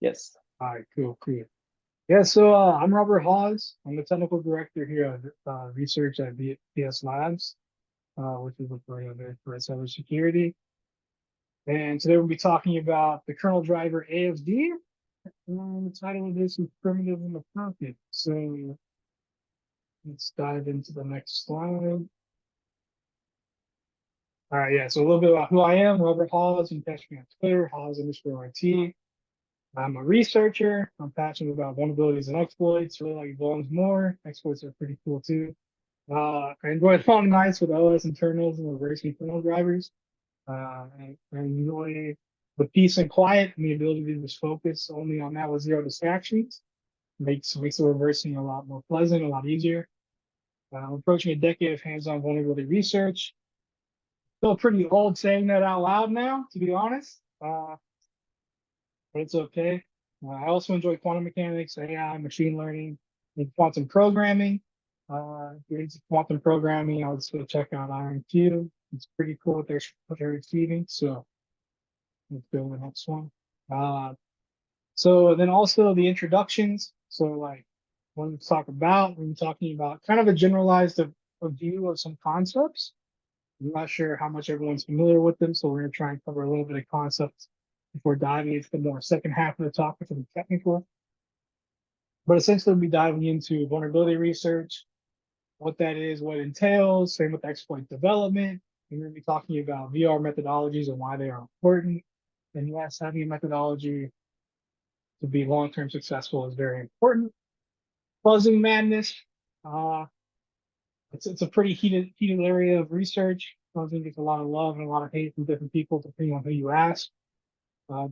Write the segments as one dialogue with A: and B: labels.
A: Yes.
B: All right, cool, cool. Yeah, so I'm Robert Hawes. I'm the technical director here at research at VS-Labs, which is for cybersecurity. And today we'll be talking about the kernel driver AFD. And the title of this is Primitive in the Pocket. So let's dive into the next slide. All right, yeah, so a little bit about who I am, Robert Hawes. You can catch me on Twitter, Hawes_RT. I'm a researcher. I'm passionate about vulnerabilities and exploits. Really like vulns more. Exploits are pretty cool too. I enjoy long nights with OS internals and reversing kernel drivers. I enjoy the peace and quiet and the ability to just focus only on that with zero distractions. Makes the reversing a lot more pleasant, a lot easier. I'm approaching a decade of hands-on vulnerability research. Still pretty old saying that out loud now, to be honest. But it's okay. I also enjoy quantum mechanics, AI, machine learning, and quantum programming. If you're into quantum programming, I would still check out IronQ. It's pretty cool what they're achieving. So let's go to the next one. So then also the introductions. So like what we talk about, we're talking about kind of a generalized a view of some concepts. I'm not sure how much everyone's familiar with them, so we're going to try and cover a little bit of concepts before diving into the more second half of the talk, which is technical. But essentially, we'll be diving into vulnerability research, what that is, what it entails, same with exploit development. We're going to be talking about VR methodologies and why they are important. And yes, having a methodology to be long-term successful is very important. Fuzzing madness. Uh, it's a pretty heated area of research. Fuzzing gets a lot of love and a lot of hate from different people, depending on who you ask.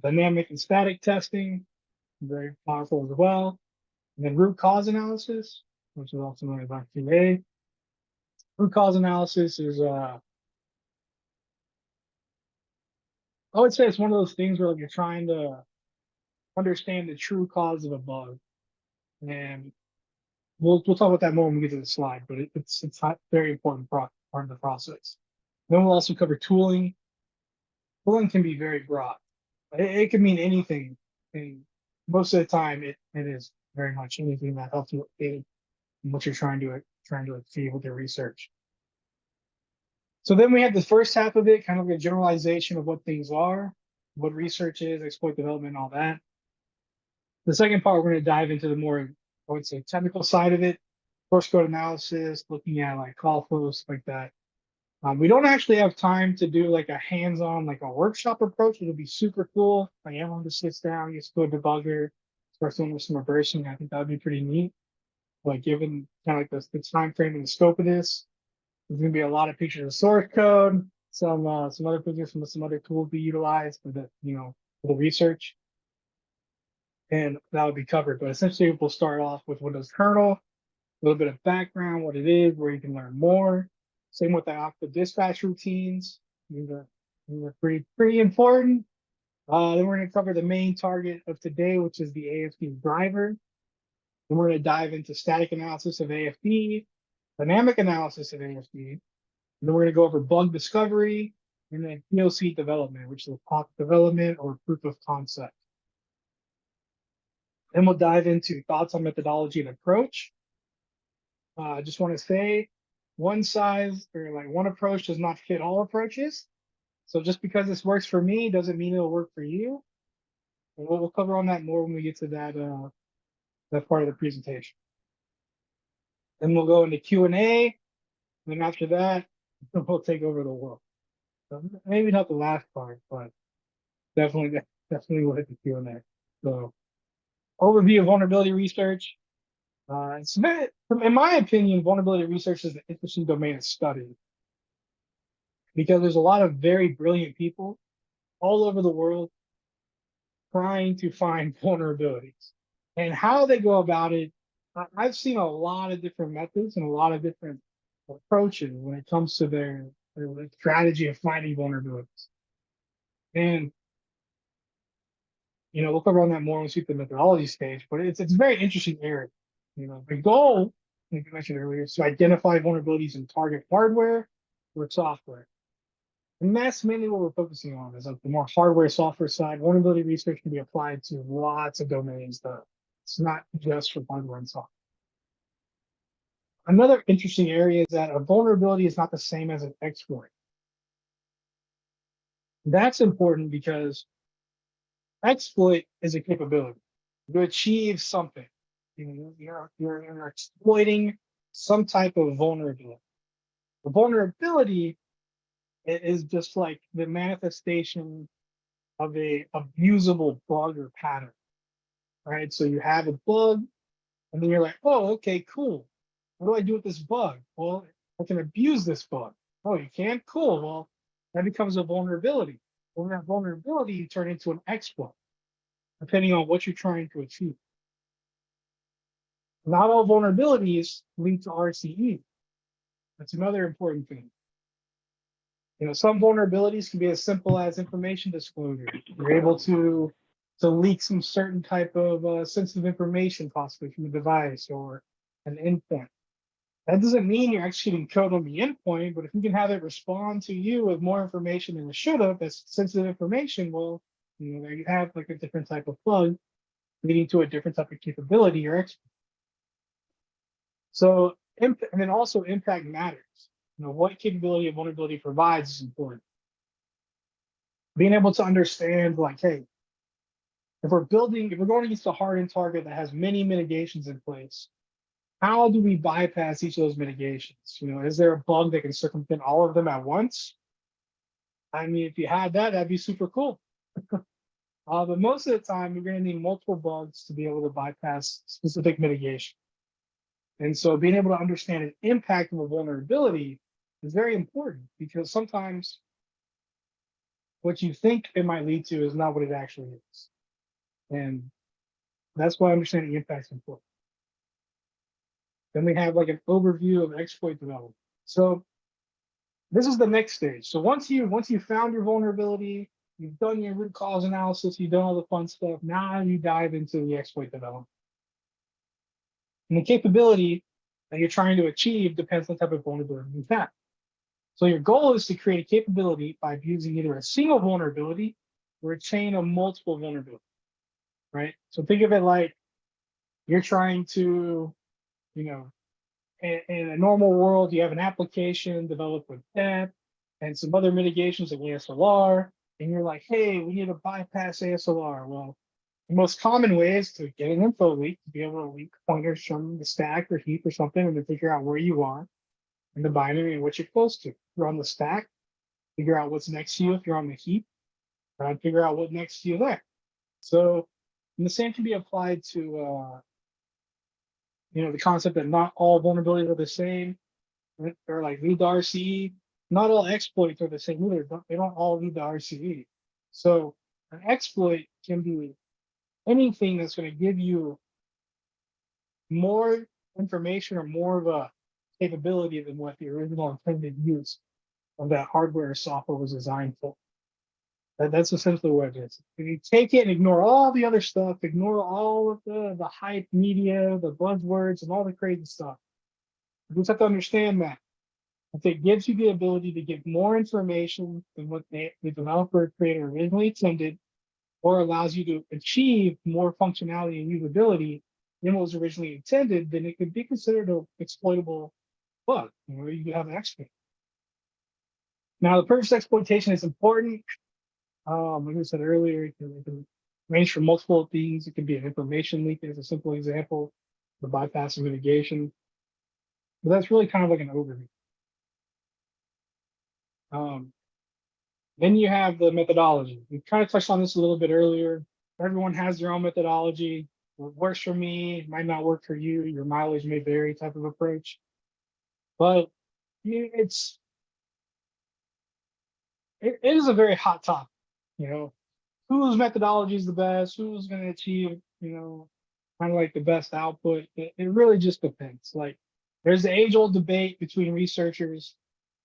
B: Dynamic and static testing, very powerful as well. And then root cause analysis, which is also known as RQA. Root cause analysis is, I would say it's one of those things where like, you're trying to understand the true cause of a bug. And we'll talk about that more when we get to the slide, but it's a very important part of the process. Then we'll also cover tooling. Tooling can be very broad. It can mean anything. And most of the time, it is very much anything that helps you in what you're trying to achieve with your research. So then we have the first half of it, kind of a generalization of what things are, what research is, exploit development, all that. The second part, we're going to dive into the more, I would say, technical side of it, source code analysis, looking at like call flows, like that. We don't actually have time to do like a hands-on, like a workshop approach. It'll be super cool. Like everyone just sits down, gets to a debugger, starts doing some reversing. I think that would be pretty neat. Like given kind of like the time frame and the scope of this, there's going to be a lot of pictures of source code, some other pictures from some other tools we utilize for the for the research, and that would be covered. But essentially, we'll start off with Windows kernel, a little bit of background, what it is, where you can learn more. Same with the Octa dispatch routines. These are pretty important. Then we're going to cover the main target of today, which is the AFD driver. Then we're going to dive into static analysis of AFD, dynamic analysis of AFD. And then we're going to go over bug discovery and then POC development, which is POC development or proof of concept. Then we'll dive into thoughts on methodology and approach. I just want to say one size or like one approach does not fit all approaches. So just because this works for me doesn't mean it'll work for you. And we'll cover on that more when we get to that part of the presentation. Then we'll go into Q&A. And then after that, we'll take over the world. So maybe not the last part, but definitely we'll hit the Q&A. So overview of vulnerability research. In my opinion, vulnerability research is an interesting domain of study because there's a lot of very brilliant people all over the world trying to find vulnerabilities. And how they go about it, I've seen a lot of different methods and a lot of different approaches when it comes to their strategy of finding vulnerabilities. And we'll cover on that more when we see the methodology stage, but it's a very interesting area. The goal, like I mentioned earlier, is to identify vulnerabilities in target hardware or software. And that's mainly what we're focusing on is like the more hardware software side. Vulnerability research can be applied to lots of domains though. It's not just for hardware and software. Another interesting area is that a vulnerability is not the same as an exploit. That's important because exploit is a capability. You achieve something. You're exploiting some type of vulnerability. The vulnerability is just like the manifestation of a abusable bug or pattern, right? So you have a bug, and then you're like, oh, okay, cool. What do I do with this bug? Well, I can abuse this bug. Oh, you can? Cool. Well, that becomes a vulnerability. Well, that vulnerability you turn into an exploit, depending on what you're trying to achieve. Not all vulnerabilities lead to RCE. That's another important thing. Some vulnerabilities can be as simple as information disclosure. You're able to leak some certain type of sensitive information, possibly from a device or an endpoint. That doesn't mean you're executing code on the endpoint, but if you can have it respond to you with more information than it should have, that's sensitive information. Well, there you have like a different type of bug leading to a different type of capability or exploit. So, and then also impact matters. What capability and vulnerability provides is important. Being able to understand, like, hey, if we're going against a hardened target that has many mitigations in place, how do we bypass each of those mitigations? Is there a bug that can circumvent all of them at once? I mean, if you had that, that'd be super cool. But most of the time, you're going to need multiple bugs to be able to bypass specific mitigation. And so being able to understand an impact of a vulnerability is very important because sometimes what you think it might lead to is not what it actually is. And that's why understanding the impact is important. Then we have like an overview of exploit development. So this is the next stage. So once you found your vulnerability, you've done your root cause analysis, you've done all the fun stuff, now you dive into the exploit development. And the capability that you're trying to achieve depends on the type of vulnerability you have. So your goal is to create a capability by using either a single vulnerability or a chain of multiple vulnerabilities, right? So think of it like you're trying to, in a normal world, you have an application developed with that and some other mitigations like ASLR, and you're like, hey, we need to bypass ASLR. Well, the most common way is to get an info leak, to be able to leak pointers from the stack or heap or something, and to figure out where you are in the binary and what you're close to. If you're on the stack, figure out what's next to you. If you're on the heap, try and figure out what's next to you there. So, and the same can be applied to, the concept that not all vulnerabilities are the same, or like lead to RCE. Not all exploits are the same either. They don't all lead to RCE. So an exploit can be anything that's going to give you more information or more of a capability than what the original intended use of that hardware or software was designed for. That's essentially what it is. If you take it and ignore all the other stuff, ignore all of the hype media, the buzzwords, and all the crazy stuff, you just have to understand that if it gives you the ability to get more information than what the developer or creator originally intended, or allows you to achieve more functionality and usability than what was originally intended, then it could be considered an exploitable bug. You have an exploit. Now, the purpose exploitation is important. Like I said earlier, it can range from multiple things. It can be an information leak as a simple example, the bypass and mitigation. But that's really kind of like an overview. Then you have the methodology. We kind of touched on this a little bit earlier. Everyone has their own methodology. What works for me might not work for you. Your mileage may vary type of approach. But it is a very hot topic. Whose methodology is the best? Who's going to achieve, kind of like the best output? It really just depends. Like there's the age-old debate between researchers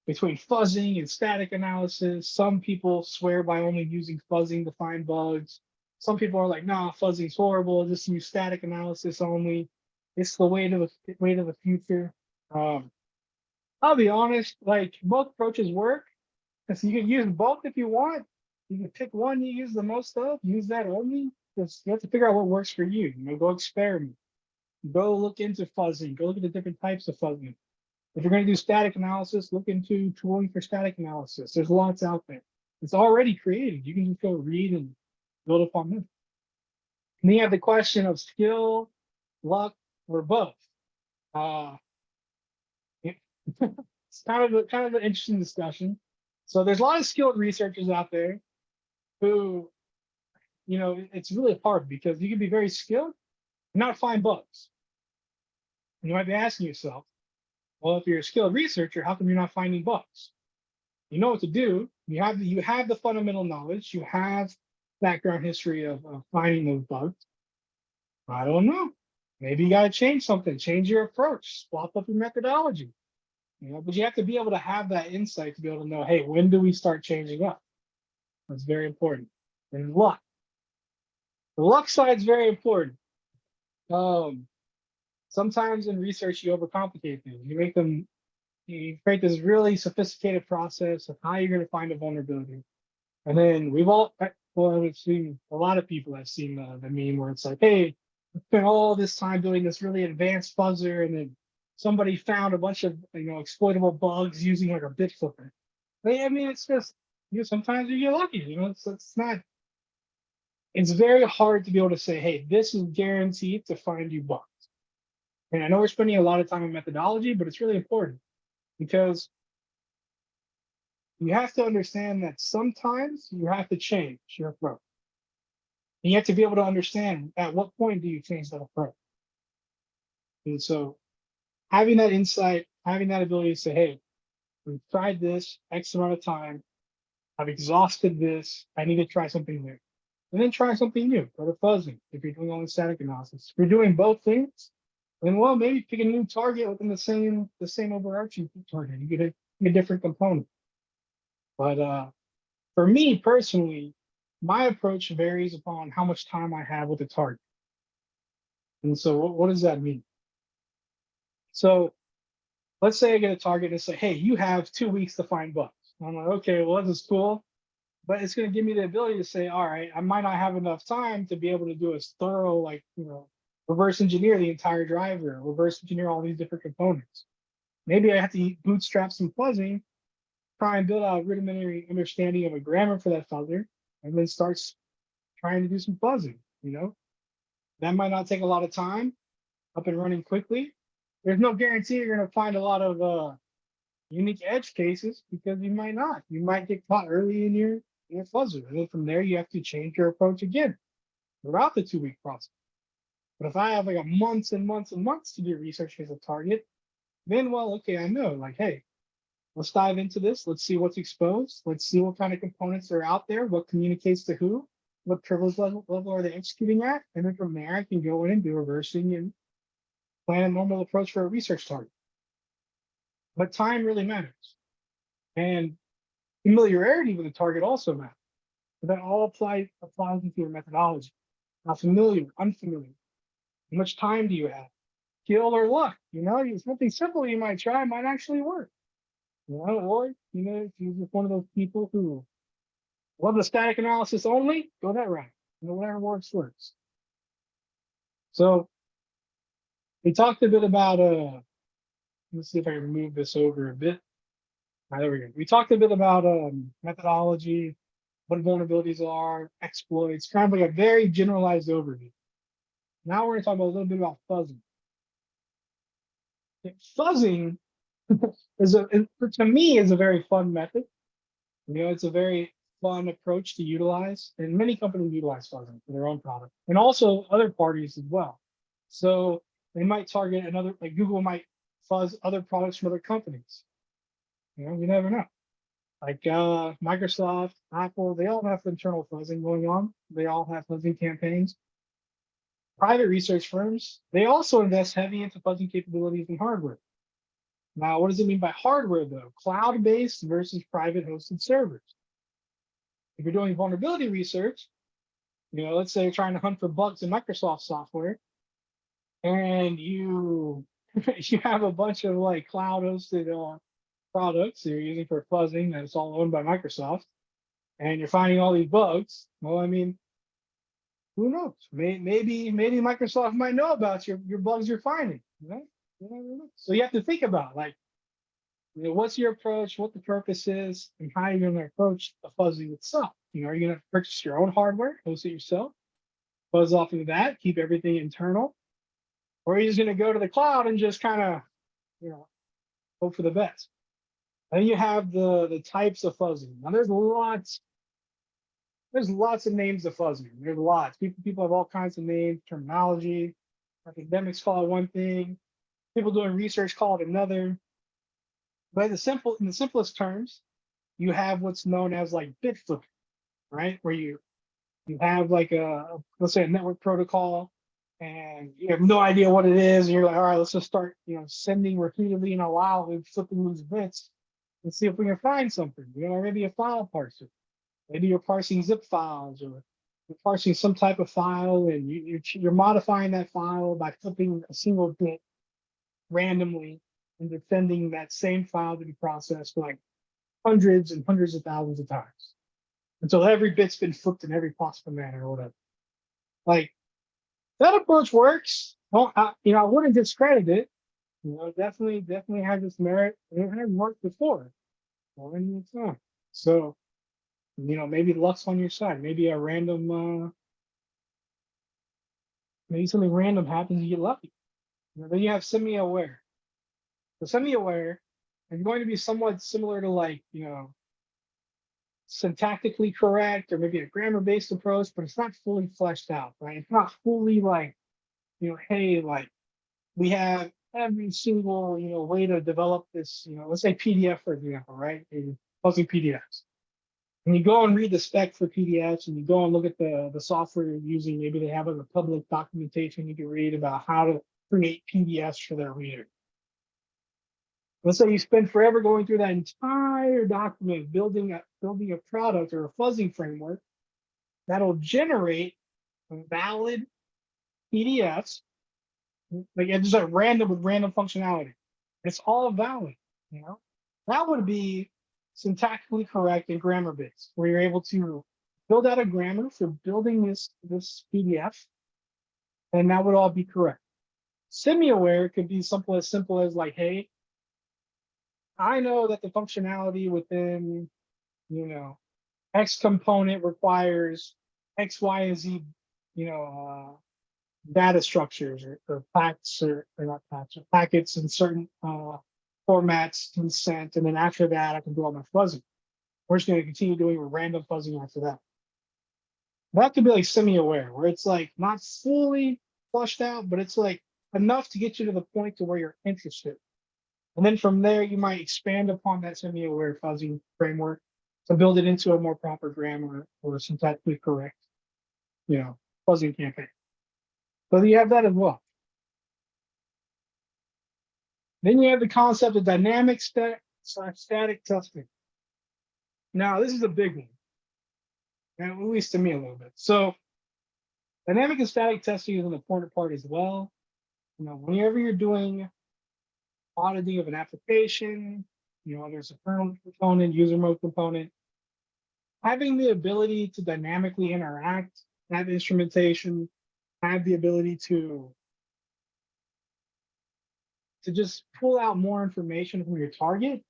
B: between fuzzing and static analysis. Some people swear by only using fuzzing to find bugs. Some people are like, nah, fuzzing's horrible. Just use static analysis only. It's the way to the future. I'll be honest, like both approaches work, So you can use both if you want. You can pick one you use the most of, use that only. Just you have to figure out what works for you. Go experiment. Go look into fuzzing. Go look at the different types of fuzzing. If you're going to do static analysis, look into tooling for static analysis. There's lots out there. It's already created. You can just go read and build upon it. And then you have the question of skill, luck, or both. Uh, it's kind of an interesting discussion. So there's a lot of skilled researchers out there who, it's really hard because you can be very skilled and not find bugs. And you might be asking yourself, well, if you're a skilled researcher, how come you're not finding bugs? You know what to do. You have the fundamental knowledge. You have background history of finding those bugs. I don't know. Maybe you got to change something, change your approach, swap up your methodology. But you have to be able to have that insight to be able to know, hey, when do we start changing up? That's very important. And luck. The luck side is very important. Sometimes in research, you overcomplicate things. You create this really sophisticated process of how you're going to find a vulnerability. And then we've seen a lot of people have seen the meme where it's like, hey, I spent all this time doing this really advanced fuzzer, and then somebody found a bunch of exploitable bugs using like a bit flipper. But, I mean, it's just sometimes you get lucky. It's very hard to be able to say, hey, this is guaranteed to find you bugs. And I know we're spending a lot of time on methodology, but it's really important because you have to understand that sometimes you have to change your approach. And you have to be able to understand at what point do you change that approach. And so having that insight, having that ability to say, hey, we've tried this X amount of time, I've exhausted this, I need to try something new. And then try something new, go to fuzzing if you're doing only static analysis. If you're doing both things, then maybe pick a new target within the same overarching target. You get a different component. But for me personally, my approach varies upon how much time I have with the target. And so what does that mean? So let's say I get a target and say, hey, you have 2 weeks to find bugs. And I'm like, okay, well, this is cool. But it's going to give me the ability to say, all right, I might not have enough time to be able to do a thorough, reverse engineer the entire driver, reverse engineer all these different components. Maybe I have to bootstrap some fuzzing, try and build out a rudimentary understanding of a grammar for that fuzzer, and then start trying to do some fuzzing. That might not take a lot of time, up and running quickly. There's no guarantee you're going to find a lot of unique edge cases because you might not. You might get caught early in your fuzzer, and then from there you have to change your approach again throughout the 2-week process. But if I have like months and months and months to do research as a target, then okay, I know, hey, let's dive into this. Let's see what's exposed. Let's see what kind of components are out there, what communicates to who, what privilege level are they executing at, and then from there I can go in and do reversing and plan a normal approach for a research target. But time really matters, and familiarity with the target also matters. But that all applies into your methodology. How familiar, unfamiliar. How much time do you have? Skill or luck? Something simple you might try might actually work. Or if you're just one of those people who love the static analysis only, go that route. Whatever works. So we talked a bit about let's see if I can move this over a bit. There we go. We talked a bit about methodology, what vulnerabilities are, exploits, kind of like a very generalized overview. Now we're going to talk about a little bit about fuzzing. Fuzzing to me is a very fun method. It's a very fun approach to utilize, and many companies utilize fuzzing for their own product, and also other parties as well. So they might target another, like Google might fuzz other products from other companies. You never know. Like Microsoft, Apple, they all have internal fuzzing going on. They all have fuzzing campaigns. Private research firms, they also invest heavy into fuzzing capabilities in hardware. Now, what does it mean by hardware, though? Cloud-based versus private hosted servers. If you're doing vulnerability research, let's say you're trying to hunt for bugs in Microsoft software, and you you have a bunch of cloud-hosted products that you're using for fuzzing that it's all owned by Microsoft, and you're finding all these bugs. Well, I mean, who knows? Maybe Microsoft might know about your bugs you're finding. You know? You never know. So you have to think about like, what's your approach, what the purpose is, and how you're going to approach the fuzzing itself. Are you going to purchase your own hardware, host it yourself, fuzz off of that, keep everything internal, or are you just going to go to the cloud and just kind of, you know, hope for the best? Then you have the types of fuzzing. Now there's lots of names of fuzzing. There's lots. People have all kinds of names, terminology. Academics call it one thing. People doing research call it another. But in the simplest terms, you have what's known as like bit flipping, right? Where you have like let's say a network protocol, and you have no idea what it is, and you're like, all right, let's just start, sending repeatedly in a while and flipping these bits and see if we can find something. Or maybe a file parser. Maybe you're parsing zip files, or you're parsing some type of file, and you're modifying that file by flipping a single bit randomly and defending that same file to be processed like hundreds and hundreds of thousands of times until every bit's been flipped in every possible manner or whatever. Like, that approach works. Well, I wouldn't discredit it. Definitely has its merit. It has worked before. So, maybe luck's on your side. Maybe maybe something random happens, you get lucky. Then you have semi-aware. So semi-aware is going to be somewhat similar to like, syntactically correct or maybe a grammar-based approach, but it's not fully fleshed out, right? It's not fully like, hey, like we have every single, way to develop this, let's say PDF, for example, right? Fuzzing PDFs. And you go and read the spec for PDFs, and you go and look at the software you're using. Maybe they have a public documentation you can read about how to create PDFs for their reader. Let's say you spend forever going through that entire document, building a product or a fuzzing framework that'll generate valid PDFs, like it's just like random with random functionality. It's all valid, That would be syntactically correct and grammar based, where you're able to build out a grammar for building this PDF, and that would all be correct. Semi-aware could be as simple as like, hey, I know that the functionality within, X component requires X, Y, and Z, data structures or packs or not packs or packets in certain formats to be sent, and then after that I can do all my fuzzing. We're just going to continue doing random fuzzing after that. That could be like semi-aware, where it's like not fully flushed out, but it's like enough to get you to the point to where you're interested. And then from there, you might expand upon that semi-aware fuzzing framework to build it into a more proper grammar or syntactically correct, fuzzing campaign. So you have that as well. Then you have the concept of dynamic static testing. Now, this is a big one, and at least to me a little bit. So dynamic and static testing is an important part as well. Whenever you're doing auditing of an application, there's a kernel component, user mode component, having the ability to dynamically interact, have instrumentation, have the ability to just pull out more information from your target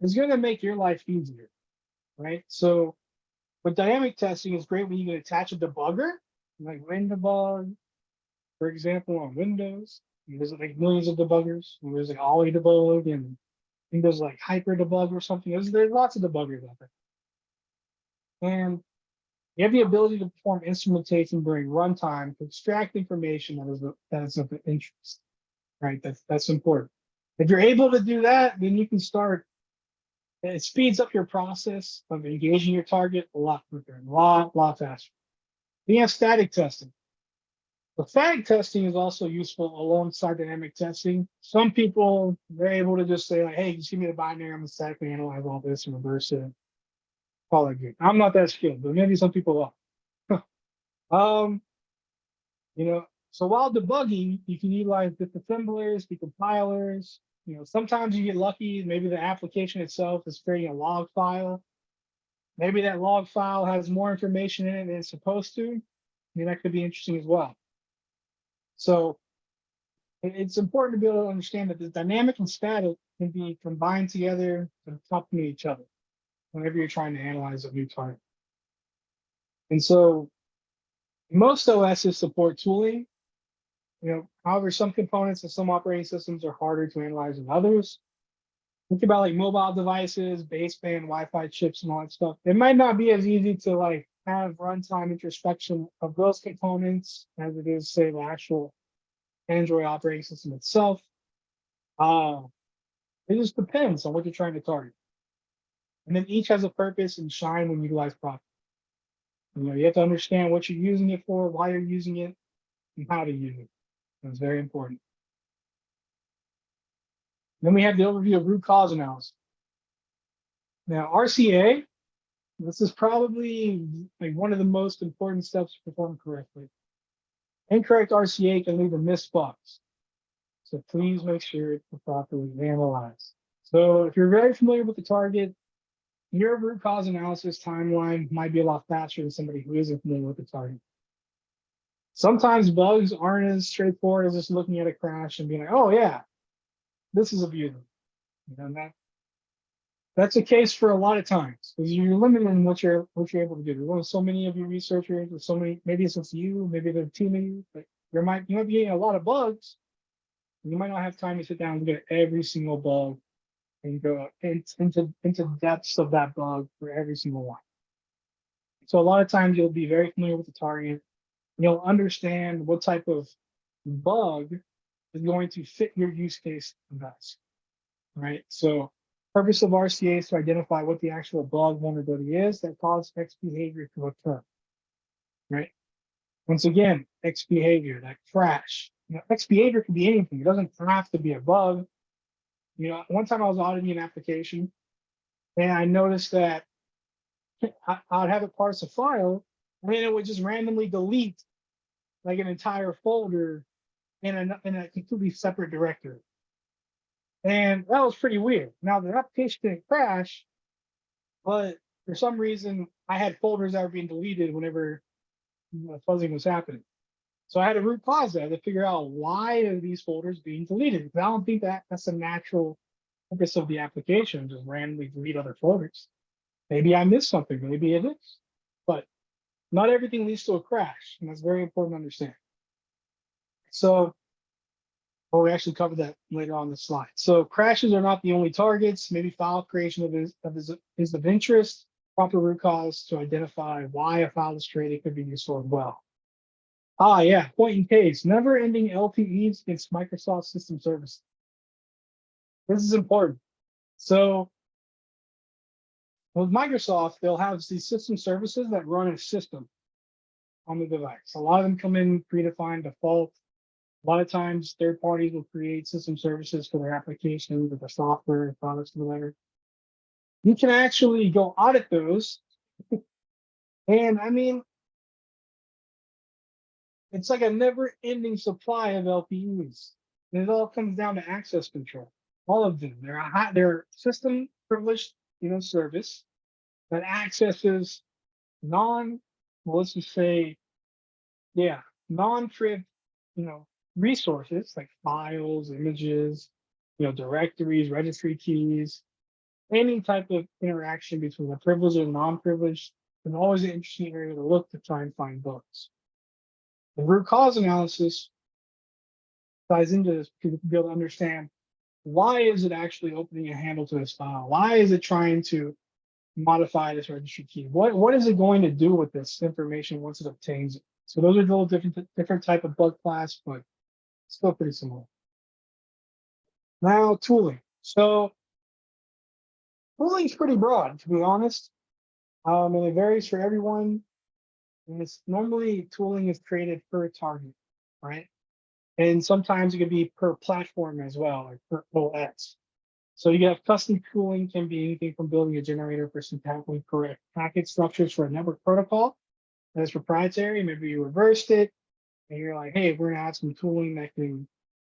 B: is going to make your life easier, right? So with dynamic testing, it's great when you can attach a debugger, like WinDebug, for example, on Windows. There's like millions of debuggers. There's like Ollie debug, and I think there's like Hyper debug or something. There's lots of debuggers out there. And you have the ability to perform instrumentation during runtime to extract information that is of interest, right? That's important. If you're able to do that, then you can start. It speeds up your process of engaging your target a lot quicker, a lot faster. Then you have static testing. The static testing is also useful alongside dynamic testing. Some people, they're able to just say, like, hey, just give me the binary, I'm going to statically analyze all this and reverse it. Call it good. I'm not that skilled, but maybe some people are. So while debugging, you can utilize disassemblers, decompilers, Sometimes you get lucky. Maybe the application itself is creating a log file. Maybe that log file has more information in it than it's supposed to. I mean, that could be interesting as well. So it's important to be able to understand that the dynamic and static can be combined together to accompany each other whenever you're trying to analyze a new target. And so most OSs support tooling. However, some components of some operating systems are harder to analyze than others. Think about like mobile devices, baseband, Wi-Fi chips, and all that stuff. It might not be as easy to like have runtime introspection of those components as it is, say, the actual Android operating system itself. It just depends on what you're trying to target. And then each has a purpose and shine when utilized properly. You have to understand what you're using it for, why you're using it, and how to use it. That's very important. Then we have the overview of root cause analysis. Now, RCA, this is probably like one of the most important steps to perform correctly. Incorrect RCA can lead to missed bugs. So please make sure it's properly analyzed. So if you're very familiar with the target, your root cause analysis timeline might be a lot faster than somebody who isn't familiar with the target. Sometimes bugs aren't as straightforward as just looking at a crash and being like, oh yeah, this is abusable. That's the case for a lot of times because you're limited in what you're able to do. There's only so many of you researchers, with so many, maybe it's just you, maybe there's a team of you, but you might be getting a lot of bugs. You might not have time to sit down and look at every single bug and go into depths of that bug for every single one. So a lot of times you'll be very familiar with the target. You'll understand what type of bug is going to fit your use case best, right? So purpose of RCA is to identify what the actual bug vulnerability is that caused X behavior to occur, right? Once again, X behavior, that crash. X behavior could be anything. It doesn't have to be a bug. One time I was auditing an application and I noticed that I'd have it parse a file and then it would just randomly delete like an entire folder in a completely separate directory. And that was pretty weird. Now the application didn't crash, but for some reason I had folders that were being deleted whenever fuzzing was happening. So I had to root cause that to figure out why are these folders being deleted. Because I don't think that's a natural purpose of the application, just randomly delete other folders. Maybe I missed something, maybe it is. But not everything leads to a crash, and that's very important to understand. So we actually covered that later on the slide. So crashes are not the only targets. Maybe file creation is of interest. Proper root cause to identify why a file is created could be useful as well. Yeah, point in case, never ending LTEs against Microsoft system services. This is important. So with Microsoft, they'll have these system services that run a system on the device. A lot of them come in predefined default. A lot of times, third parties will create system services for their applications or their software, products, or whatever. You can actually go audit those. And I mean, it's like a never-ending supply of LPEs. And it all comes down to access control. All of them. They're system privileged, service that accesses let's just say, non-priv, resources like files, images, directories, registry keys, any type of interaction between a privileged and non-privileged is always an interesting area to look to try and find bugs. The root cause analysis ties into this to be able to understand why is it actually opening a handle to this file? Why is it trying to modify this registry key? What is it going to do with this information once it obtains it? So those are a little different type of bug class, but still pretty similar. Now tooling. So tooling is pretty broad, to be honest, and it varies for everyone. And it's normally tooling is created per target, right? And sometimes it could be per platform as well, or per OS. So you have custom tooling can be anything from building a generator for syntactically correct packet structures for a network protocol that's proprietary. Maybe you reversed it and you're like, hey, we're gonna add some tooling that can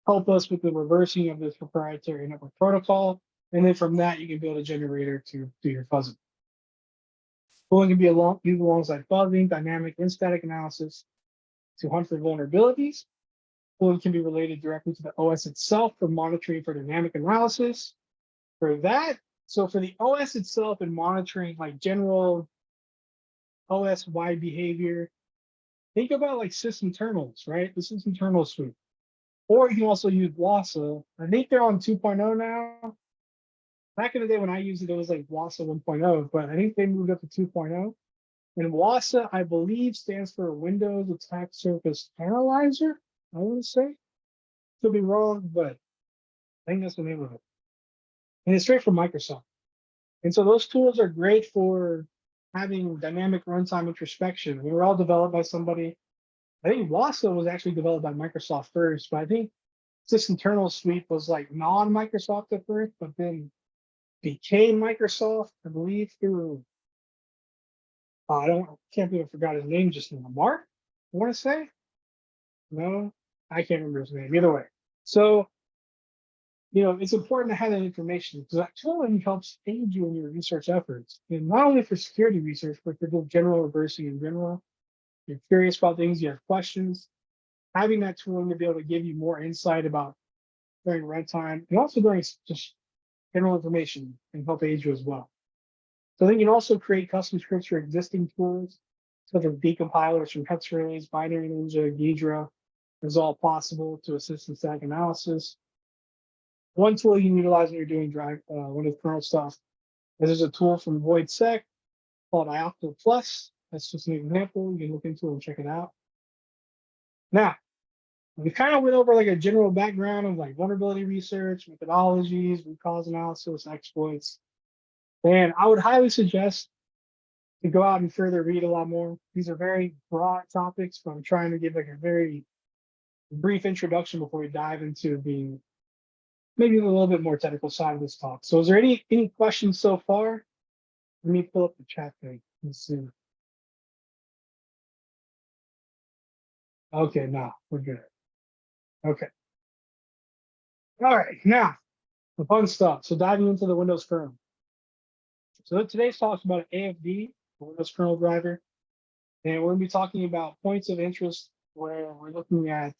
B: help us with the reversing of this proprietary network protocol. And then from that, you can build a generator to do your fuzzing. Tooling can be used alongside fuzzing, dynamic and static analysis to hunt for vulnerabilities. Tooling can be related directly to the OS itself for monitoring for dynamic analysis. For that, so for the OS itself and monitoring like general OS-wide behavior, think about like sysinternals, right? The sysinternal suite. Or you can also use WASA. I think they're on 2.0 now. Back in the day when I used it, it was like WASA 1.0, but I think they moved up to 2.0. And WASA, I believe, stands for Windows Attack Surface Analyzer, I want to say. Could be wrong, but I think that's the name of it. And it's straight from Microsoft. And so those tools are great for having dynamic runtime introspection. They were all developed by somebody. I think WASA was actually developed by Microsoft first, but I think sysinternal suite was like non-Microsoft at first, but then became Microsoft, I believe, through can't believe I forgot his name just now. Mark, I want to say? No, I can't remember his name. Either way. So, it's important to have that information because that tooling helps aid you in your research efforts. And not only for security research, but for general reversing in general. You're curious about things, you have questions. Having that tooling to be able to give you more insight about during runtime and also during just general information and help aid you as well. So then you can also create custom scripts for existing tools, such as decompilers from Hexarrays, Binary Ninja, Ghidra. Is all possible to assist in static analysis. One tool you can utilize when you're doing Windows kernel stuff is there's a tool from VoidSec called IOPTO Plus. That's just an example. You can look into it and check it out. Now, we kind of went over like a general background of like vulnerability research, methodologies, root cause analysis, exploits. And I would highly suggest to go out and further read a lot more. These are very broad topics, but I'm trying to give like a very brief introduction before we dive into the maybe a little bit more technical side of this talk. So is there any questions so far? Let me pull up the chat thing. Let's see. Okay, now we're good. Okay. All right, now the fun stuff. So diving into the Windows kernel. So today's talk is about AFD, the Windows kernel driver. And we're going to be talking about points of interest where we're looking at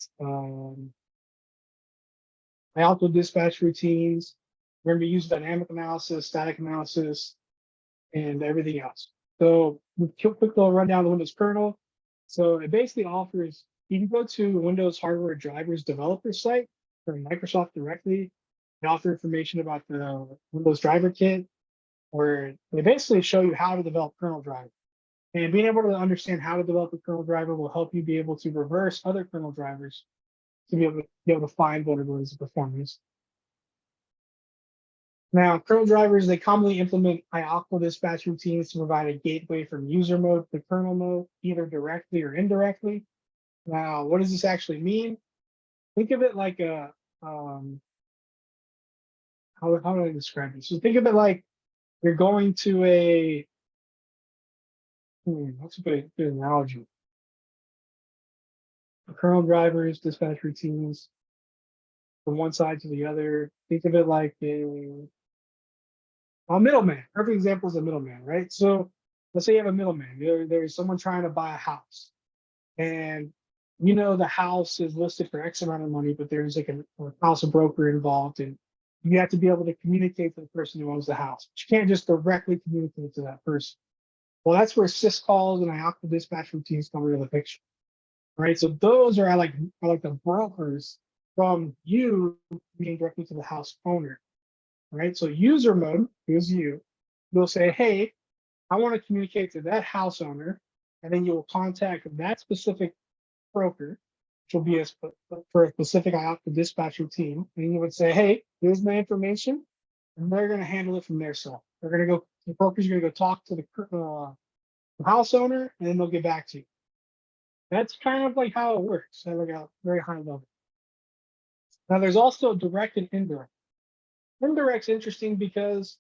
B: auto dispatch routines. We're going to be using dynamic analysis, static analysis, and everything else. So quick little rundown of the Windows kernel. So it basically offers, you can go to Windows Hardware Drivers Developer site from Microsoft directly. They offer information about the Windows Driver Kit, where they basically show you how to develop kernel drivers. And being able to understand how to develop a kernel driver will help you be able to reverse other kernel drivers to be able to find vulnerabilities and performance. Now, kernel drivers, they commonly implement IOPTO dispatch routines to provide a gateway from user mode to kernel mode, either directly or indirectly. Now, what does this actually mean? Think of it like a, how do I describe it? So think of it like you're going to a, what's a good analogy? Kernel drivers, dispatch routines, from one side to the other. Think of it like a middleman. Perfect example is a middleman, right? So let's say you have a middleman. There's someone trying to buy a house, and the house is listed for X amount of money, but there's like a house broker involved, and you have to be able to communicate to the person who owns the house. But you can't just directly communicate to that person. Well, that's where syscalls and IOPTO dispatch routines come into the picture, right? So those are like the brokers from you being directly to the house owner, right? So user mode is you. You'll say, hey, I want to communicate to that house owner, and then you'll contact that specific broker, which will be for a specific IOPTO dispatch routine. And you would say, hey, here's my information, and they're going to handle it from their side. They're going to go, the broker's going to go talk to the house owner, and then they'll get back to you. That's kind of like how it works at like a very high level. Now, there's also direct and indirect. Indirect's interesting because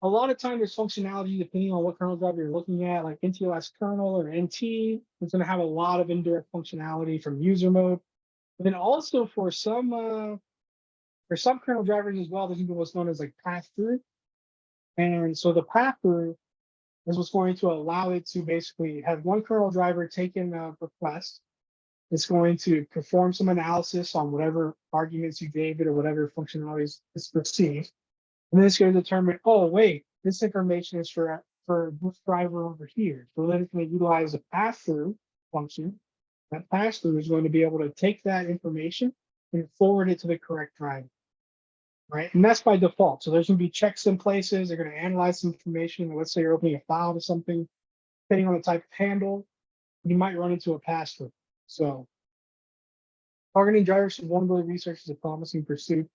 B: a lot of times there's functionality depending on what kernel driver you're looking at, like NTOS kernel or NT. It's going to have a lot of indirect functionality from user mode. And then also for some kernel drivers as well, there's even what's known as like pass through. And so the pass through is what's going to allow it to basically have one kernel driver take in a request. It's going to perform some analysis on whatever arguments you gave it or whatever functionalities it's received. And then it's going to determine, oh, wait, this information is for this driver over here. So then it's going to utilize a pass-through function. That pass-through is going to be able to take that information and forward it to the correct driver, right? And that's by default. So there's going to be checks in places. They're going to analyze some information. Let's say you're opening a file or something. Depending on the type of handle, you might run into a pass-through. So targeting drivers for vulnerability research is a promising pursuit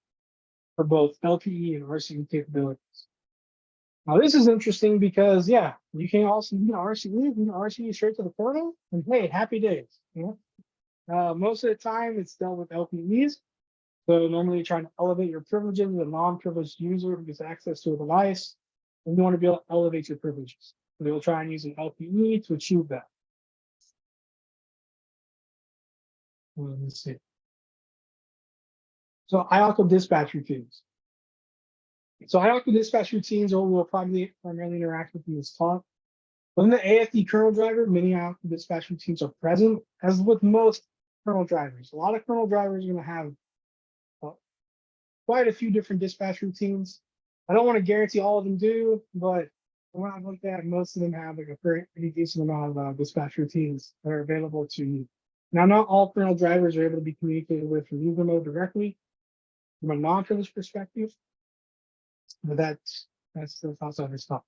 B: for both LPE and RCE capabilities. Now, this is interesting because, yeah, you can also, RCE straight to the kernel, and hey, happy days. Most of the time, it's dealt with LPEs. So normally you're trying to elevate your privileges with a non-privileged user who gets access to a device, and you want to be able to elevate your privileges. So they'll try and use an LPE to achieve that. Let's see. So IOCO dispatch routines. So IOCO dispatch routines are what we'll probably primarily interact with in this talk. Within the AFD kernel driver, many IOCO dispatch routines are present, as with most kernel drivers. A lot of kernel drivers are going to have quite a few different dispatch routines. I don't want to guarantee all of them do, but when I looked at, most of them have like a pretty decent amount of dispatch routines that are available to you. Now, not all kernel drivers are able to be communicated with from user mode directly from a non-privileged perspective, but that's also other stuff.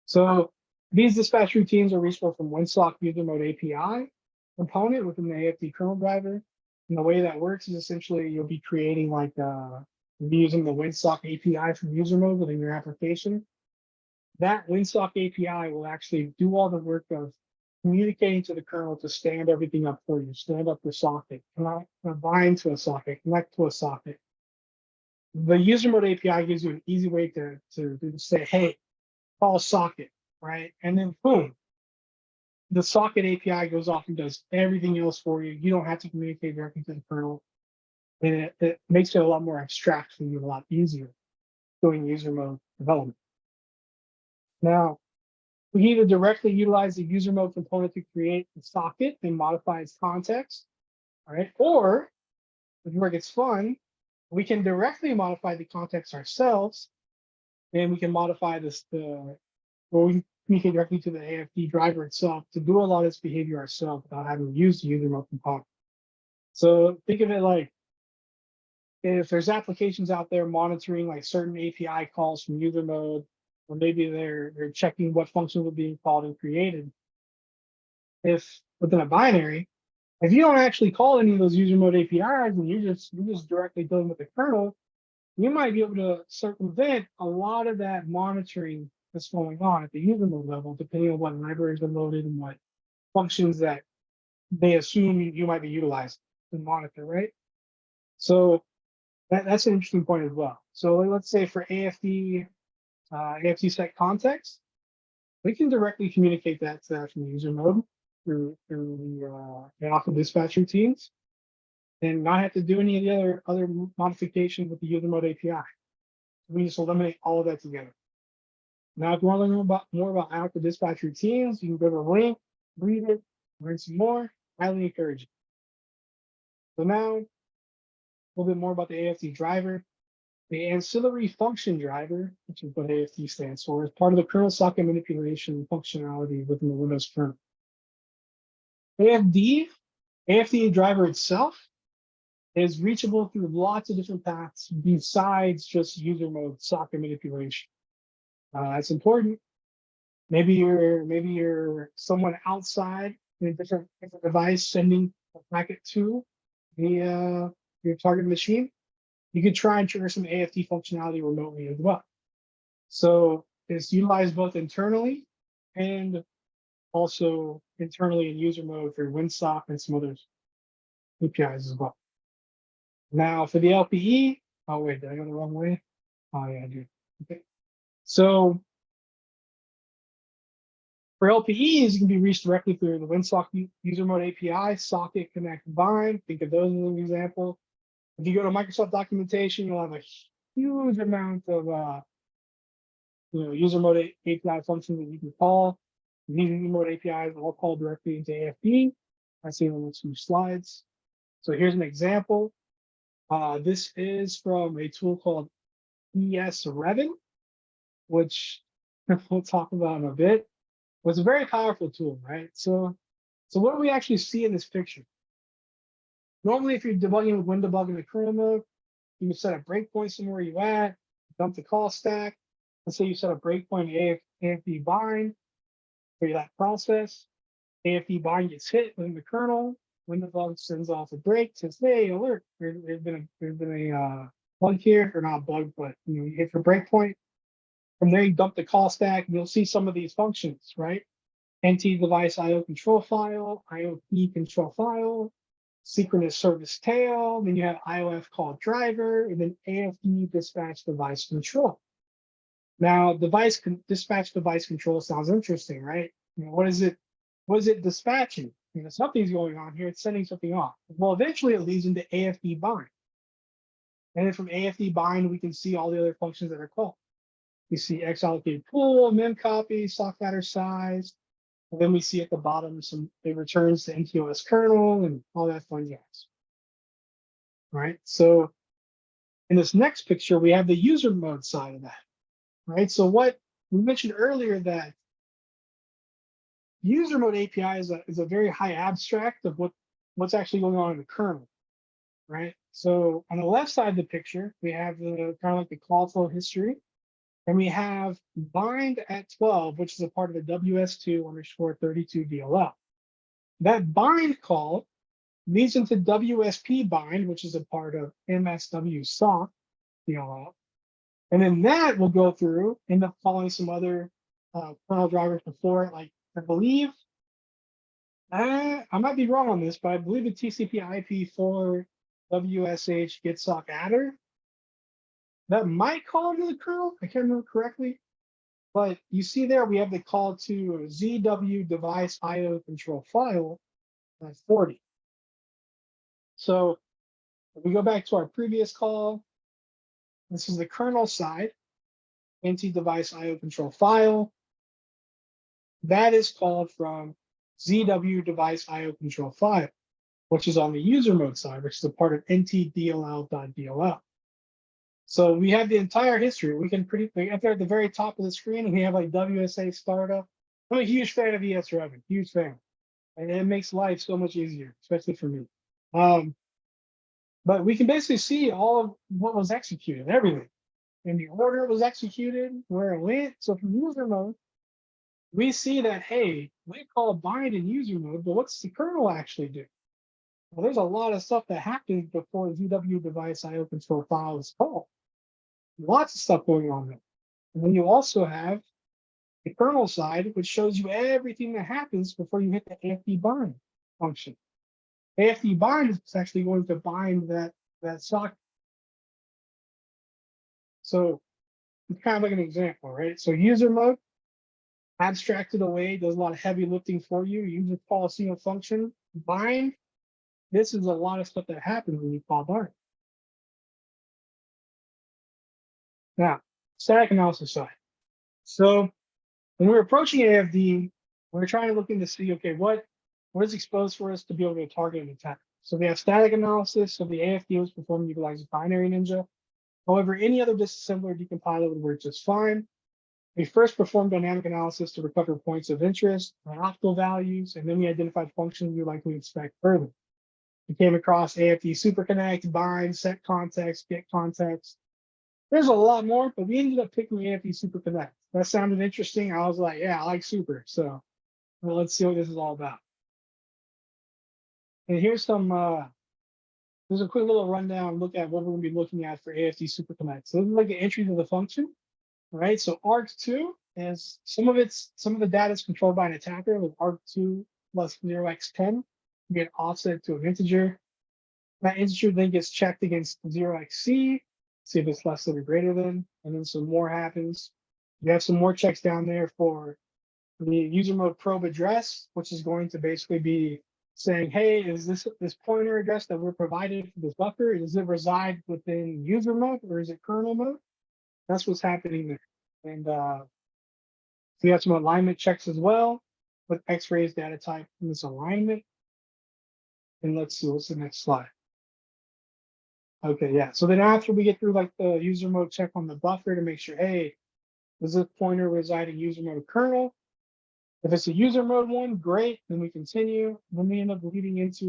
B: So these dispatch routines are reachable from WinSock user mode API component within the AFD kernel driver. And the way that works is essentially you'll be creating like you'll be using the WinSock API from user mode within your application. That WinSock API will actually do all the work of communicating to the kernel to stand everything up for you, stand up the socket, bind to a socket, connect to a socket. The user mode API gives you an easy way to say, hey, call socket, right? And then boom, the socket API goes off and does everything else for you. You don't have to communicate directly to the kernel. And it makes it a lot more abstract for you, a lot easier doing user mode development. Now, we either directly utilize the user mode component to create the socket and modify its context, all right? Or, if where it gets fun, we can directly modify the context ourselves, and we can modify this, or we can communicate directly to the AFD driver itself to do a lot of this behavior ourselves without having to use the user mode component. So think of it like, if there's applications out there monitoring like certain API calls from user mode, or maybe they're checking what functions are being called and created. If within a binary, if you don't actually call any of those user mode APIs and you're just directly dealing with the kernel, you might be able to circumvent a lot of that monitoring that's going on at the user mode level, depending on what libraries are loaded and what functions that they assume you might be utilizing to monitor, right? So that's an interesting point as well. So let's say for AFD set context, we can directly communicate that to from the user mode through the AOCO dispatch routines, and not have to do any of the other modifications with the user mode API. We just eliminate all of that together. Now, if you want to learn more about AOCO dispatch routines, you can go to the link, read it, learn some more. Highly encourage it. So now, a little bit more about the AFD driver. The ancillary function driver, which is what AFD stands for, is part of the kernel socket manipulation functionality within the Windows kernel. AFD driver itself is reachable through lots of different paths besides just user mode socket manipulation. It's important. Maybe you're someone outside in a different device sending a packet to the your target machine. You could try and trigger some AFD functionality remotely as well. So it's utilized both internally and also internally in user mode for WinSock and some other APIs as well. Now for the LPE, oh wait, did I go the wrong way? Oh yeah, I do. Okay. So For LPEs, it can be reached directly through the WinSock user mode API, socket, connect, bind. Think of those as an example. If you go to Microsoft documentation, you'll have a huge amount of user mode API functions that you can call. These user mode APIs all call directly into AFD. I see in the next few slides. So here's an example. This is from a tool called VS-Revit, which we'll talk about in a bit. It's a very powerful tool, right? So what do we actually see in this picture? Normally, if you're debugging with WinDebug in the kernel mode, you can set a breakpoint somewhere you at, dump the call stack. Let's say you set a breakpoint AFD bind for that process. AFD bind gets hit within the kernel. WinDebug sends off a break, says, "Hey, alert! There's been a bug here, or not a bug, but you hit your breakpoint." From there, you dump the call stack, and you'll see some of these functions, right? NT device IO control file, IOP control file, synchronous service tail, then you have IOF call driver, and then AFD dispatch device control. Now, dispatch device control sounds interesting, right? What is it dispatching? Something's going on here. It's sending something off. Well, eventually it leads into AFD bind. And then from AFD bind, we can see all the other functions that are called. We see X allocated pool, mem copy, sock matter size. And then we see at the bottom it returns to NTOS kernel and all that fun jazz. Right. So in this next picture, we have the user mode side of that. Right. So what we mentioned earlier, that user mode API is a very high abstract of what's actually going on in the kernel. Right. So on the left side of the picture, we have the kind of like the call flow history. And we have bind at 12, which is a part of the WS2_32 DLL. That bind call leads into WSP bind, which is a part of MSW sock DLL. And then that will go through, end up following some other kernel drivers before it. Like, I believe, I might be wrong on this, but I believe the TCP/IP4 WSH get sock adder. That might call into the kernel. I can't remember correctly. But you see there, we have the call to ZW device IO control file at 40. So if we go back to our previous call, this is the kernel side, NT device IO control file. That is called from ZW device IO control file, which is on the user mode side, which is a part of ntdll.dll. So we have the entire history. We can up there at the very top of the screen, we have like WSA startup. I'm a huge fan of VS-Revit, huge fan. And it makes life so much easier, especially for me. But we can basically see all of what was executed, everything. And the order it was executed, where it went. So from user mode, we see that, hey, we call bind in user mode, but what's the kernel actually do? Well, there's a lot of stuff that happens before the ZW device IO control file is called. Lots of stuff going on there. And then you also have the kernel side, which shows you everything that happens before you hit the AFD bind function. AFD bind is actually going to bind that socket. So it's kind of like an example, right? So user mode, abstracted away, does a lot of heavy lifting for you. You just call a single function. Bind, this is a lot of stuff that happens when you call bind. Now, static analysis side. So when we're approaching AFD, we're trying to look into see, okay, what is exposed for us to be able to target an attack. So we have static analysis. So the AFD was performed utilizing binary ninja. However, any other disassembler decompiler would work just fine. We first performed dynamic analysis to recover points of interest and optical values, and then we identified functions we likely expect further. We came across AFD superconnect, bind, set context, get context. There's a lot more, but we ended up picking AFD superconnect. That sounded interesting. I was like, yeah, I like super. So well, let's see what this is all about. And here's there's a quick little rundown look at what we're going to be looking at for AFD superconnect. So this is like an entry to the function, right? So arg2 is some of the data is controlled by an attacker with arg2 plus 0x10. You get offset to an integer. That integer then gets checked against 0xc, see if it's less than or greater than, and then some more happens. You have some more checks down there for the user mode probe address, which is going to basically be saying, hey, is this pointer address that we're provided for this buffer, does it reside within user mode or is it kernel mode? That's what's happening there. And we have some alignment checks as well with X-rays data type in this alignment. And let's see, what's the next slide? Okay, yeah. So then after we get through like the user mode check on the buffer to make sure, hey, does this pointer reside in user mode kernel? If it's a user mode one, great, then we continue. Then we end up leading into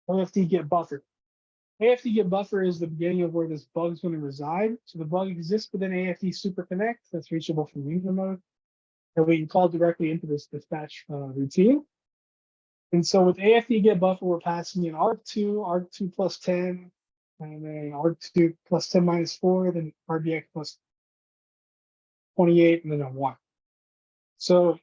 B: AFD get buffer. AFD get buffer is the beginning of where this bug is going to reside. So the bug exists within AFD super connect that's reachable from user mode. And we can call directly into this dispatch routine. And so with AFD get buffer, we're passing in arg2 plus 10, and then arg2 plus 10 minus 4, then RDX plus 28, and then a 1. So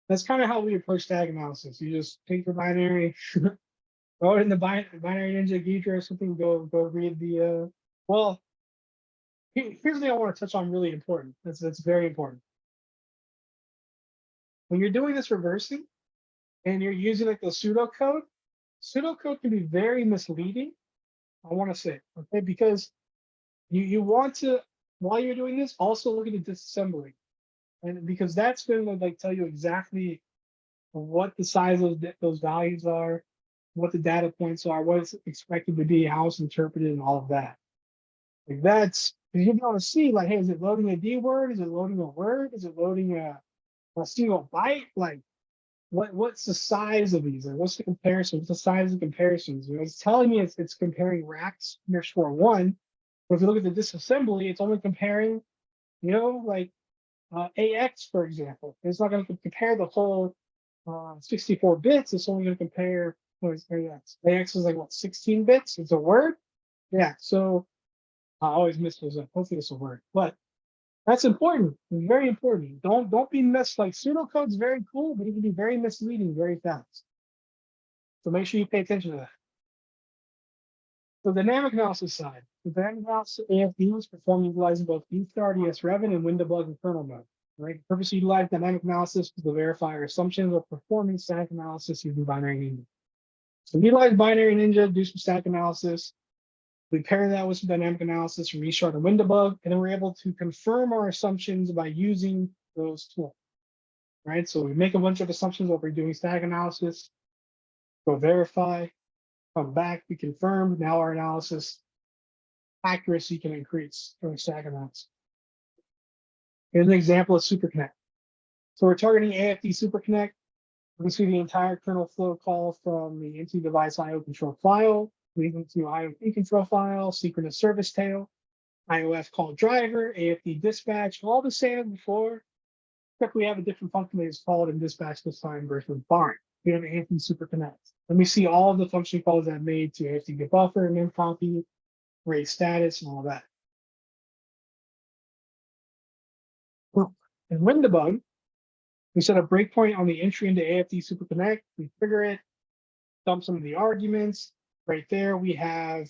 B: that's kind of how we approach static analysis. You just take your binary, throw it in the binary ninja Ghidra or something, go read the, well, here's the thing I want to touch on really important. That's very important. When you're doing this reversing and you're using like the pseudocode can be very misleading, I want to say, okay, because you want to, while you're doing this, also look at the disassembly. And because that's going to like tell you exactly what the size of those values are, what the data points are, what it's expected to be, how it's interpreted, and all of that. Like that's, because you're going to see like, hey, is it loading a D word? Is it loading a word? Is it loading a single byte? Like, what's the size of these? Like, what's the comparison? What's the size of comparisons? You know, it's telling me it's comparing racks underscore 1. But if you look at the disassembly, it's only comparing, you know, like AX, for example. It's not going to compare the whole 64 bits. It's only going to compare what is AX. AX is like what, 16 bits? It's a word. Yeah. So I always miss those up. Hopefully it's a word, but that's important. It's very important. Don't be missed. Like pseudocode's very cool, but it can be very misleading very fast. So make sure you pay attention to that. So the dynamic analysis side. The dynamic analysis AFD was performed utilizing both RDS Revit and WinDbg and kernel mode. Right? The purpose of utilizing dynamic analysis was to verify our assumptions of performing static analysis using binary ninja. So we utilize binary ninja, do some static analysis. We pair that with some dynamic analysis from Restart and WinDbg, and then we're able to confirm our assumptions by using those tools. Right? So we make a bunch of assumptions while we're doing static analysis, go verify, come back, we confirm. Now our analysis accuracy can increase during static analysis. Here's an example of SuperConnect. So we're targeting AFD SuperConnect. We can see the entire kernel flow call from the into device IO control file, leading to IoT control file, synchronous service tail, IOF call driver, AFD dispatch, all the same as before, except we have a different function that is called in dispatch this time versus barn. We have AFD SuperConnect. Let me see all of the function calls that made to AFD get buffer, and then copy, raise status, and all that. Well, in WinDbg, we set a breakpoint on the entry into AFD SuperConnect. We trigger it, dump some of the arguments. Right there, we have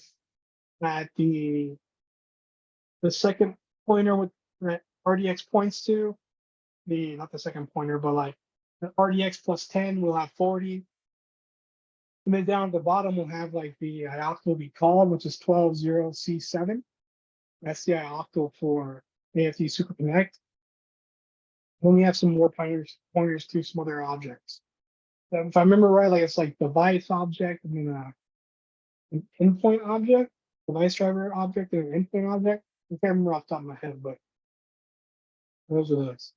B: that the second pointer with that RDX points to, not the second pointer, but like the RDX plus 10, we'll have 40. And then down at the bottom, we'll have like the octal be called, which is 120C7. That's the octal for AFD SuperConnect. Then we have some more pointers to some other objects. So if I remember right, like it's like device object and then an endpoint object, device driver object, and an endpoint object. I can't remember off the top of my head, but those are those.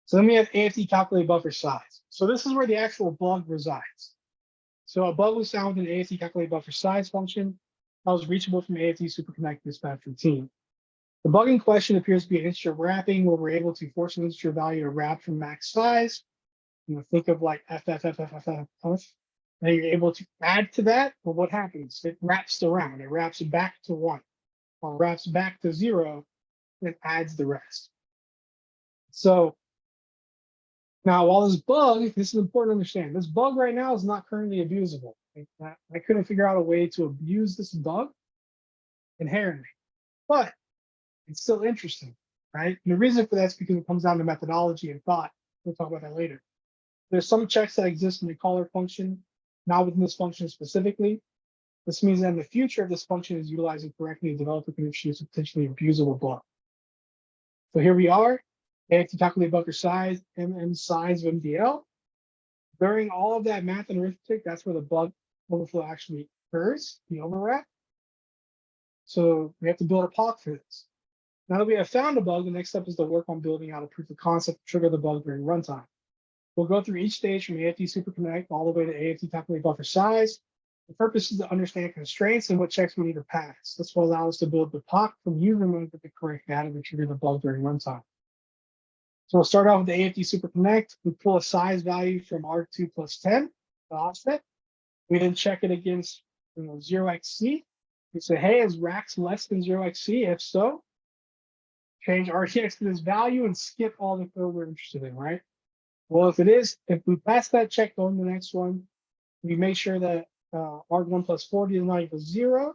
B: So then we have AFD calculate buffer size. So this is where the actual bug resides. So a bug was found with an AFD calculate buffer size function that was reachable from AFD SuperConnect dispatch routine. The bug in question appears to be an integer wrapping where we're able to force an integer value to wrap from max size. You know, think of like FFFFFF, and you're able to add to that. Well, what happens? It wraps around. It wraps back to 1, or wraps back to 0, and adds the rest. So now, while this bug, this is important to understand, this bug right now is not currently abusable. I couldn't figure out a way to abuse this bug inherently, but it's still interesting, right? And the reason for that is because it comes down to methodology and thought. We'll talk about that later. There's some checks that exist in the caller function, not within this function specifically. This means that in the future, if this function is utilized incorrectly, the developer can introduce a potentially abusable bug. So here we are. They have to calculate buffer size, size of MDL. During all of that math and arithmetic, that's where the bug overflow actually occurs, the overwrap. So we have to build a POC for this. Now that we have found a bug, the next step is to work on building out a proof of concept to trigger the bug during runtime. We'll go through each stage from AFD superconnect all the way to AFD calculate buffer size. The purpose is to understand constraints and what checks we need to pass. This will allow us to build the POC from user mode with the correct data to trigger the bug during runtime. So we'll start off with the AFD superconnect. We pull a size value from arg2 plus 10, the offset. We then check it against 0xc. We say, hey, is rax less than 0xc? If so, change RTX to this value and skip all the code we're interested in, right? Well, if it is, if we pass that check, go to the next one, we make sure that arg1 plus 40 is not equal to 0,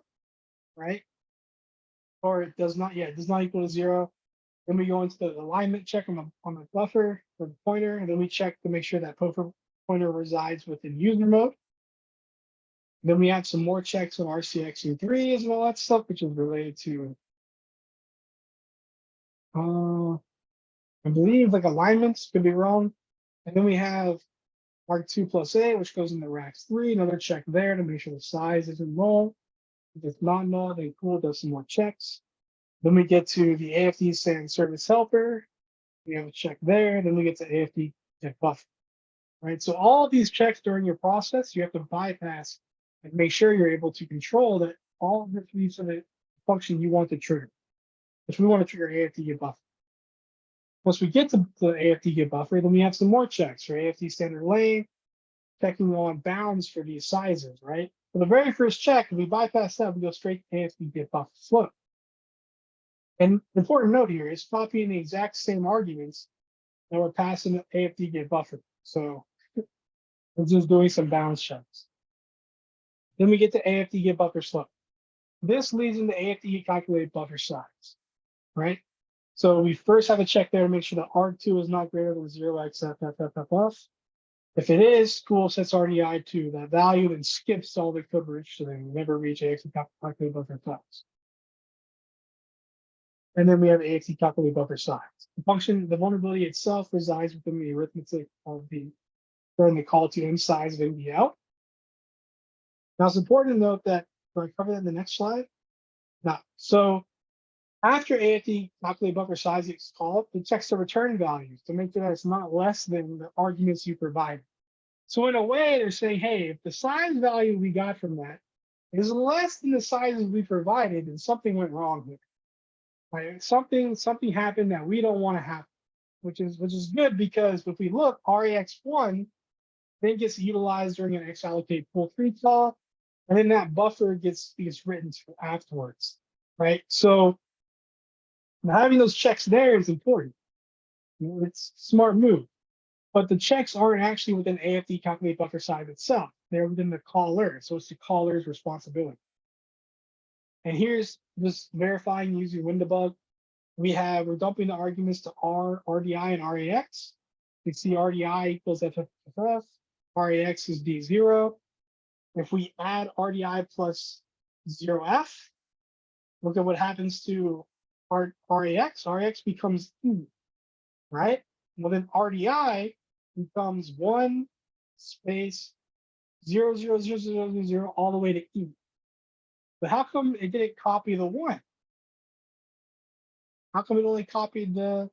B: right? Or it does not, it does not equal to 0. Then we go into the alignment check on the buffer for the pointer, and then we check to make sure that pointer resides within user mode. Then we add some more checks on RCXU3 as well, that stuff, which is related to, I believe, like alignments, could be wrong. And then we have arg2 plus A, which goes into rax3, another check there to make sure the size isn't null. If it's not null, then cool, does some more checks. Then we get to the AFD stand service helper. We have a check there. Then we get to AFD get buffer, right? So all of these checks during your process, you have to bypass and make sure you're able to control that all of this leads to the function you want to trigger, which we want to trigger AFD get buffer. Once we get to the AFD get buffer, then we have some more checks for AFD standard lane, checking on bounds for these sizes, right? For the very first check, if we bypass that, we go straight to AFD get buffer float. And important note here is copying the exact same arguments that we're passing the AFD get buffer. So we're just doing some bounds checks. Then we get to AFD get buffer slope. This leads into AFD calculate buffer size, right? So we first have a check there to make sure that arg2 is not greater than 0xFFFF. If it is, cool, sets RDI to that value, then skips all the code we're interested in. We never reach AFD calculate buffer size. And then we have AFD calculate buffer size. The function, the vulnerability itself resides within the arithmetic of during the call to size of MDL. Now it's important to note that, do I cover that in the next slide? No. So after AFD calculate buffer size is called, it checks the return values to make sure that it's not less than the arguments you provided. So in a way, they're saying, hey, if the size value we got from that is less than the sizes we provided, then something went wrong here. Right? Something happened that we don't want to happen, which is good, because if we look, RAX1 then gets utilized during an xallocate pull3 call, and then that buffer gets written afterwards, right? So having those checks there is important. It's a smart move, but the checks aren't actually within AFD calculate buffer size itself. They're within the caller, so it's the caller's responsibility. And here's just verifying using WinDbg. We're dumping the arguments to R, RDI, and RAX. You see RDI equals FFFF, RAX is D0. If we add RDI plus 0F, look at what happens to RAX. RAX becomes E, right? Well, then RDI becomes 1 space 0, 0, 0, 0, 0, 0, all the way to E. But how come it didn't copy the 1? How come it only copied the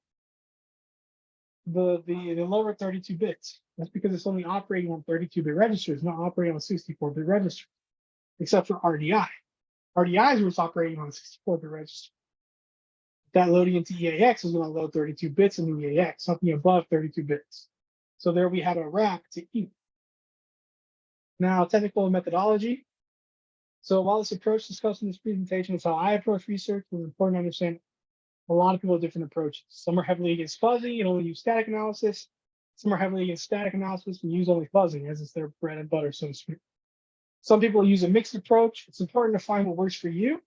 B: lower 32 bits? That's because it's only operating on 32-bit registers, not operating on 64-bit registers, except for RDI. RDI is what's operating on 64-bit register. That loading into EAX is going to load 32 bits in the EAX, something above 32 bits. So there we have a wrap to E. Now, technical methodology. So while this approach discussed in this presentation is how I approach research, it's important to understand a lot of people have different approaches. Some are heavily against fuzzing and only use static analysis. Some are heavily against static analysis and use only fuzzing, as it's their bread and butter, so to speak. Some people use a mixed approach. It's important to find what works for you.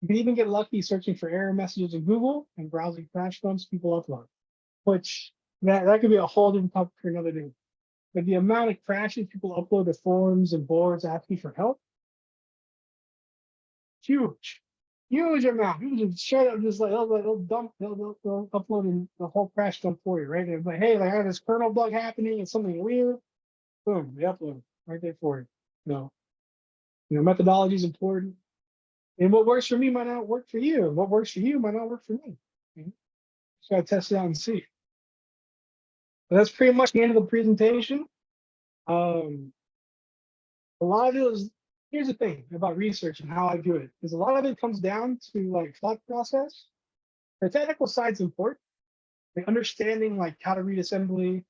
B: You can even get lucky searching for error messages in Google and browsing crash dumps people upload, which that could be a whole different topic for another day. But the amount of crashes people upload to forums and boards asking for help, huge, huge amount. People just straight up just like they'll upload the whole crash dump for you, right? They're like, hey, like I have this kernel bug happening, it's something weird. Boom, they upload it right there for you. Methodology is important. And what works for me might not work for you. And what works for you might not work for me. Just gotta test it out and see. But that's pretty much the end of the presentation. A lot of it is, here's the thing about research and how I do it, is a lot of it comes down to like thought process. The technical side's important. Like understanding like how to read assembly,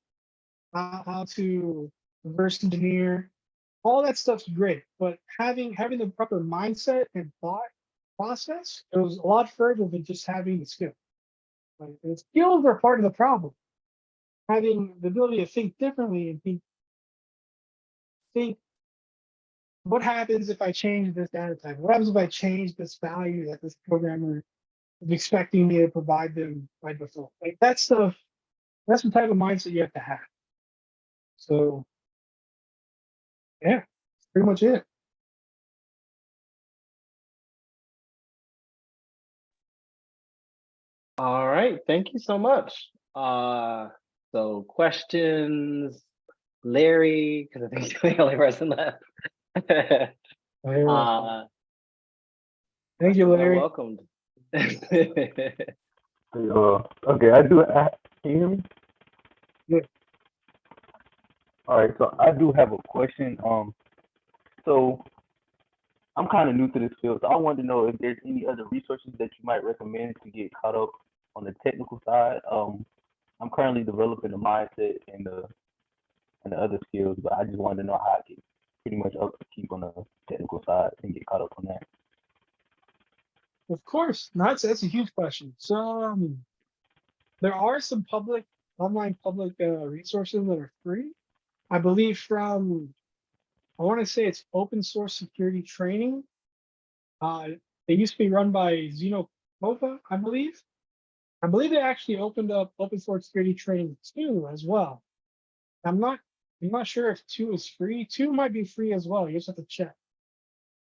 B: how to reverse engineer, all that stuff's great. But having the proper mindset and thought process goes a lot further than just having the skill. Like, the skills are part of the problem. Having the ability to think differently and think what happens if I change this data type? What happens if I change this value that this programmer is expecting me to provide them by default? Like that stuff, that's the type of mindset you have to have. So yeah, that's pretty much it.
A: All right, thank you so much. So questions, Larry, because I think he's the only person left.
B: Thank you, Larry.
A: Welcomed.
C: Okay, can you hear me?
B: Yeah.
C: All right, so I do have a question. So I'm kind of new to this field, so I wanted to know if there's any other resources that you might recommend to get caught up on the technical side. I'm currently developing the mindset and the other skills, but I just wanted to know how I can pretty much keep on the technical side and get caught up on that.
B: Of course, that's a huge question. So there are some online public resources that are free. I believe I want to say it's open source security training. They used to be run by Zenokova, I believe. I believe they actually opened up open source security training 2 as well. I'm not sure if 2 is free. 2 might be free as well. You just have to check.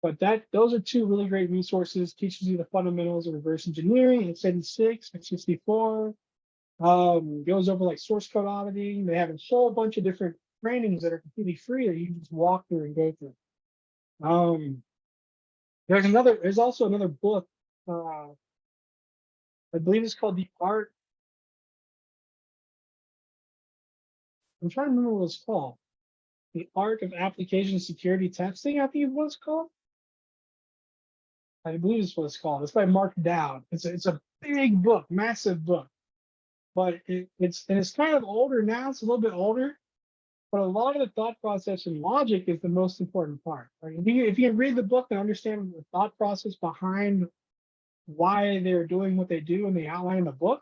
B: But those are 2 really great resources. Teaches you the fundamentals of reverse engineering, x86, x64. Goes over like source code auditing. They have a whole bunch of different trainings that are completely free that you can just walk through and go through. There's also another book. I believe it's called The Art. I'm trying to remember what it's called. The Art of Application Security Testing, I think it was called. I believe it's what it's called. It's by Mark Dowd. It's a big book, massive book. But it's kind of older now. It's a little bit older. But a lot of the thought process and logic is the most important part. Right? If you can read the book and understand the thought process behind why they're doing what they do and they outline in the book,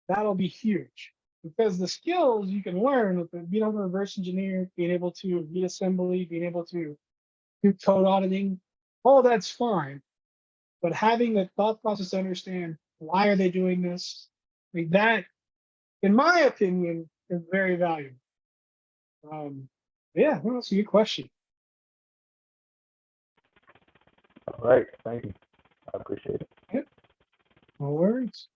B: that'll be huge. Because the skills you can learn with being able to reverse engineer, being able to read assembly, being able to do code auditing, all that's fine. But having the thought process to understand why are they doing this, like that, in my opinion, is very valuable. Yeah, well, that's a good question.
C: All right, thank you. I appreciate it.
B: Yep. No worries.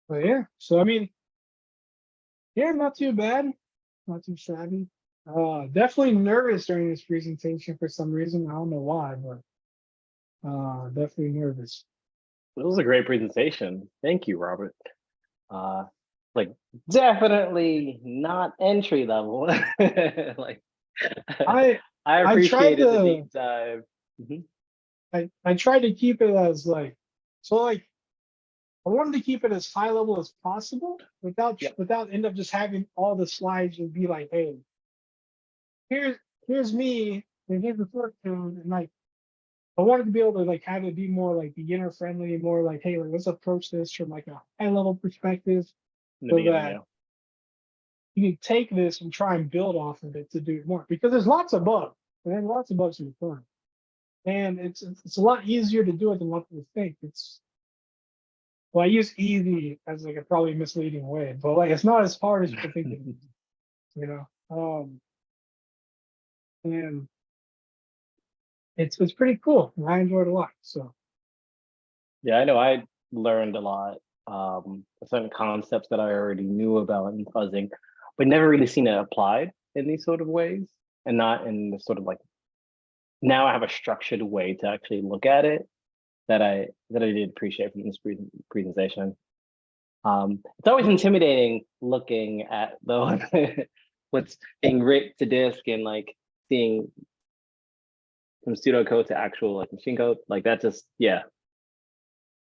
B: But yeah, so I mean, yeah, not too bad, not too shabby. Definitely nervous during this presentation for some reason. I don't know why, but definitely nervous.
A: It was a great presentation. Thank you, Robert. Like definitely not entry level. Like I appreciated the deep dive.
B: I tried to keep it as like I wanted to keep it as high level as possible without end up just having all the slides and be like, hey, here's me and here's the source code, and like I wanted to be able to like have it be more like beginner friendly, more like, hey, like, let's approach this from like a high level perspective, so that you can take this and try and build off of it to do more, because there's lots of bugs. and lots of bugs in the kernel. And it's a lot easier to do it than what people think. Well, I use easy as like a probably misleading way, but like it's not as hard as people think it is, you know. And it's pretty cool. And I enjoyed it a lot. So
A: Yeah, I know I learned a lot. Certain concepts that I already knew about in fuzzing, but never really seen it applied in these sort of ways, and not in the sort of like, now I have a structured way to actually look at it that I did appreciate from this presentation. It's always intimidating looking at the what's being written to disk and like seeing from pseudocode to actual like machine code. Like that just, yeah.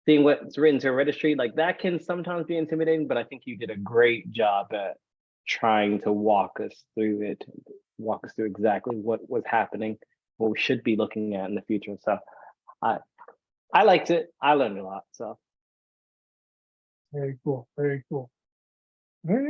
A: Seeing what's written to a registry, like that can sometimes be intimidating, but I think you did a great job at trying to walk us through it, walk us through exactly what was happening, what we should be looking at in the future. So I liked it. I learned a lot. So
B: very cool. Very cool. All right.